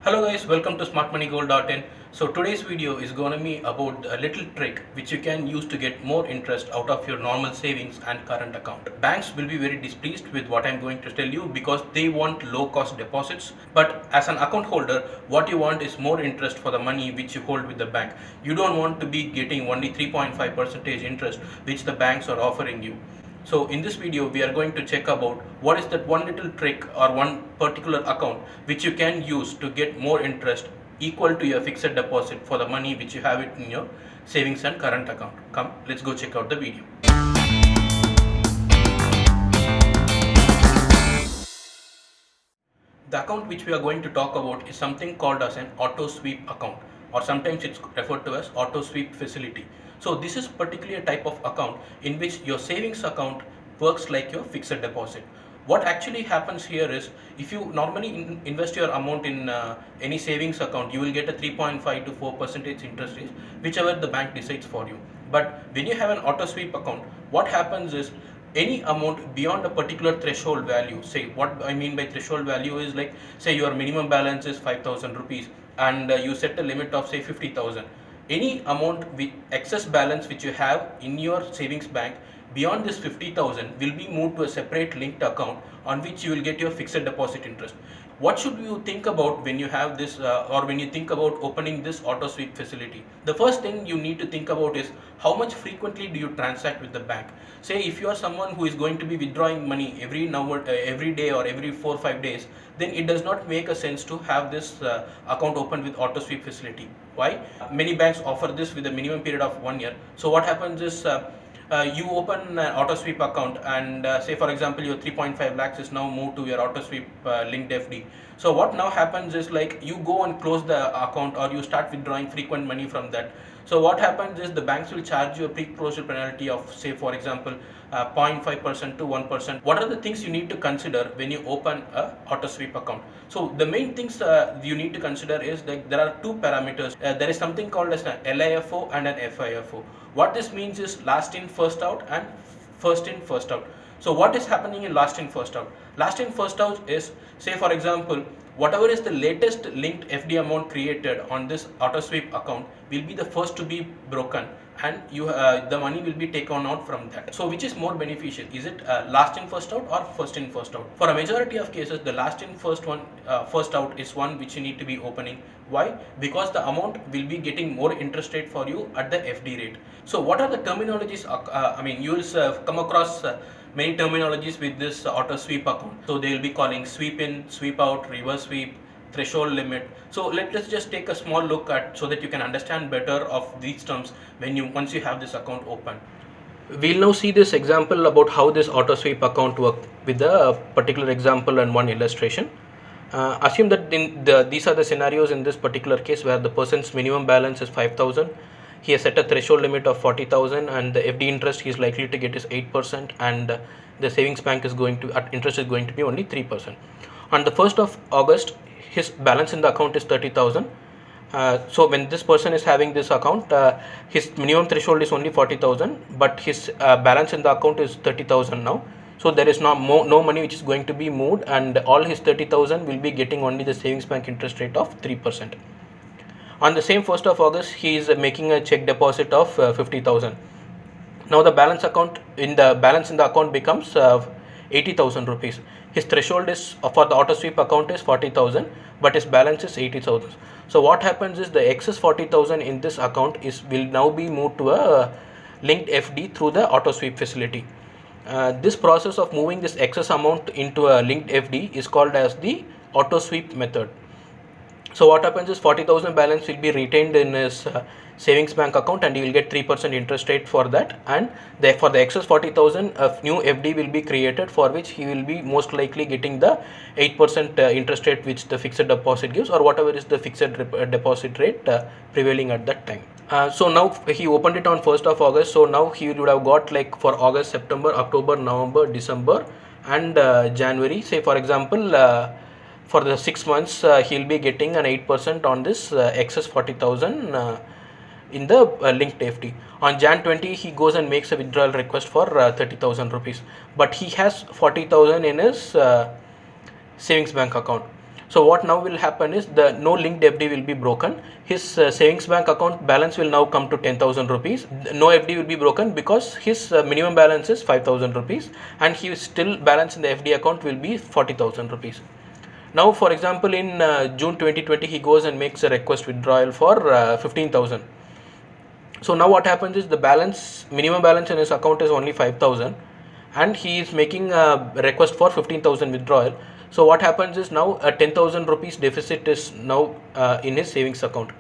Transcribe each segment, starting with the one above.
Hello guys, welcome to smartmoneygold.in. So today's video is going to be about a little trick which you can use to get more interest out of your normal savings and current account. Banks will be very displeased with what I'm going to tell you because they want low cost deposits. But as an account holder, what you want is more interest for the money which you hold with the bank. You don't want to be getting only 3.5% interest which the banks are offering you. So in this video we are going to check about what is that one little trick or one particular account which you can use to get more interest equal to your fixed deposit for the money which you have it in your savings and current account. Come, let's go check out the video. The account which we are going to talk about is something called as an auto sweep account, or sometimes it's referred to as auto sweep facility. So this is particularly a type of account in which your savings account works like your fixed deposit. What actually happens here is, if you normally invest your amount in any savings account, you will get a 3.5 to 4% interest rate, whichever the bank decides for you. But when you have an auto sweep account, what happens is any amount beyond a particular threshold value, say what I mean by threshold value is like, say your minimum balance is 5,000 rupees and you set a limit of say 50,000. Any amount with excess balance which you have in your savings bank beyond this 50,000 will be moved to a separate linked account on which you will get your fixed deposit interest. What should you think about when you have this or when you think about opening this auto sweep facility? The first thing you need to think about is how much frequently do you transact with the bank. Say if you are someone who is going to be withdrawing money every day or every 4 or 5 days, then it does not make a sense to have this account opened with auto sweep facility. Why? Many banks offer this with a minimum period of 1 year. So what happens is you open an auto sweep account and say for example your 3.5 lakhs is now moved to your auto sweep linked FD. So what now happens is, like, you go and close the account or you start withdrawing frequent money from that. So what happens is the banks will charge you a pre-closure penalty of, say for example, 0.5% to 1%. What are the things you need to consider when you open a auto sweep account? So the main things you need to consider is that there are two parameters. There is something called as an LIFO and an FIFO. What this means is last in first out and first in first out. So what is happening in last in first out? Last in first out is, say for example, whatever is the latest linked FD amount created on this auto sweep account will be the first to be broken, and the money will be taken out from that. So which is more beneficial? Is it last in first out or first in first out? For a majority of cases, the last in first out is one which you need to be opening. Why? Because the amount will be getting more interest rate for you at the FD rate. So what are the terminologies? You will come across many terminologies with this auto sweep account. So they will be calling sweep in, sweep out, reverse sweep, threshold limit. So let's just take a small look at, so that you can understand better of these terms once you have this account open. We'll now see this example about how this auto sweep account works with a particular example and one illustration. Assume that these are the scenarios in this particular case where the person's minimum balance is 5,000. He has set a threshold limit of 40,000 and the FD interest he is likely to get is 8%, and the savings bank is interest is going to be only 3%. On the 1st of August, his balance in the account is 30,000. So when this person is having this account, his minimum threshold is only 40,000, but his balance in the account is 30,000 now. So there is no money which is going to be moved, and all his 30,000 will be getting only the savings bank interest rate of 3%. On the same 1st of August, he is making a check deposit of 50,000. Now the balance in the account becomes 80,000 rupees. His threshold is for the auto sweep account is 40,000, but his balance is 80,000. So what happens is the excess 40,000 in this account will now be moved to a linked FD through the auto sweep facility. This process of moving this excess amount into a linked FD is called as the auto sweep method. So what happens is 40,000 balance will be retained in his savings bank account, and he will get 3% interest rate for that, and for the excess 40,000 a new FD will be created for which he will be most likely getting the 8% interest rate which the fixed deposit gives, or whatever is the fixed deposit rate prevailing at that time. So now he opened it on 1st of August, so now he would have got, like, for August, September, October, November, December and January, say for example, for the 6 months he'll be getting an 8% on this excess 40,000 in the linked FD. On Jan 20 he goes and makes a withdrawal request for 30,000 rupees, but he has 40,000 in his savings bank account. So what now will happen is the no linked FD will be broken. His savings bank account balance will now come to 10,000 rupees. No FD will be broken because his minimum balance is 5,000 rupees and his still balance in the FD account will be 40,000 rupees. Now for example in June 2020 he goes and makes a request withdrawal for 15,000. So now what happens is the balance, minimum balance in his account is only 5,000 and he is making a request for 15,000 withdrawal. So what happens is now a 10,000 rupees deficit is now in his savings account.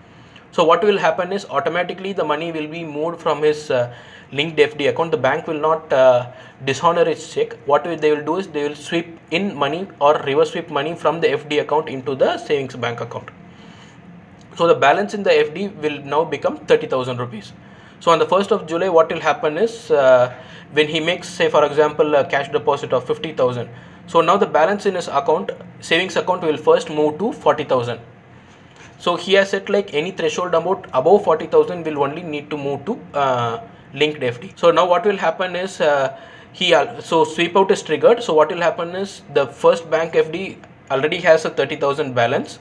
So what will happen is automatically the money will be moved from his linked FD account. The bank will not dishonor its check. What they will do is they will sweep in money or reverse sweep money from the FD account into the savings bank account. So the balance in the FD will now become 30,000 rupees. So on the 1st of July, what will happen is when he makes, say for example, a cash deposit of 50,000. So now the balance in his account, savings account, will first move to 40,000. So he has set like any threshold amount above 40,000 will only need to move to linked FD. So now what will happen is so sweep out is triggered. So what will happen is the first bank FD already has a 30,000 balance.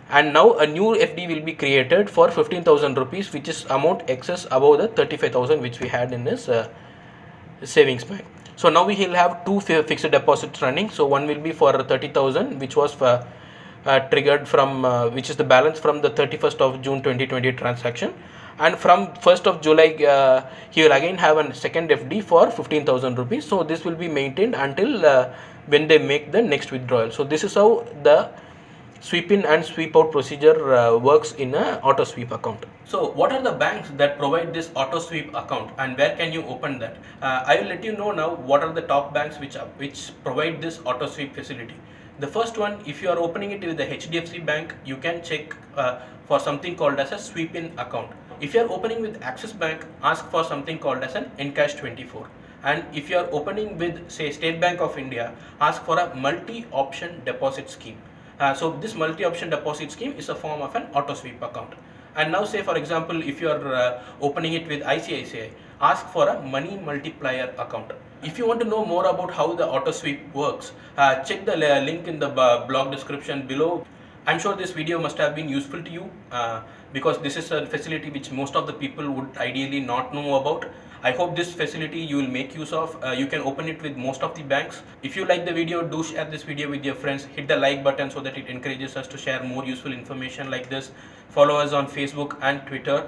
And now a new FD will be created for 15,000 rupees, which is amount excess above the 35,000 which we had in his savings bank. So now we will have two fixed deposits running. So one will be for 30,000 which was triggered from which is the balance from the 31st of June 2020 transaction, and from 1st of July he will again have a second FD for 15,000 rupees. So this will be maintained until when they make the next withdrawal. So this is how the sweep in and sweep out procedure works in a auto sweep account. So what are the banks that provide this auto sweep account and where can you open that? I will let you know now what are the top banks which provide this auto sweep facility. The first one, if you are opening it with the HDFC Bank, you can check for something called as a sweep-in account. If you are opening with Axis Bank, ask for something called as an Encash 24. And if you are opening with, say, State Bank of India, ask for a multi-option deposit scheme. So this multi-option deposit scheme is a form of an auto sweep account. And now say for example, if you are opening it with ICICI, ask for a money multiplier account. If you want to know more about how the auto sweep works, check the link in the blog description below. I'm sure this video must have been useful to you because this is a facility which most of the people would ideally not know about. I hope this facility you will make use of. You can open it with most of the banks. If you like the video, do share this video with your friends. Hit the like button so that it encourages us to share more useful information like this. Follow us on Facebook and Twitter.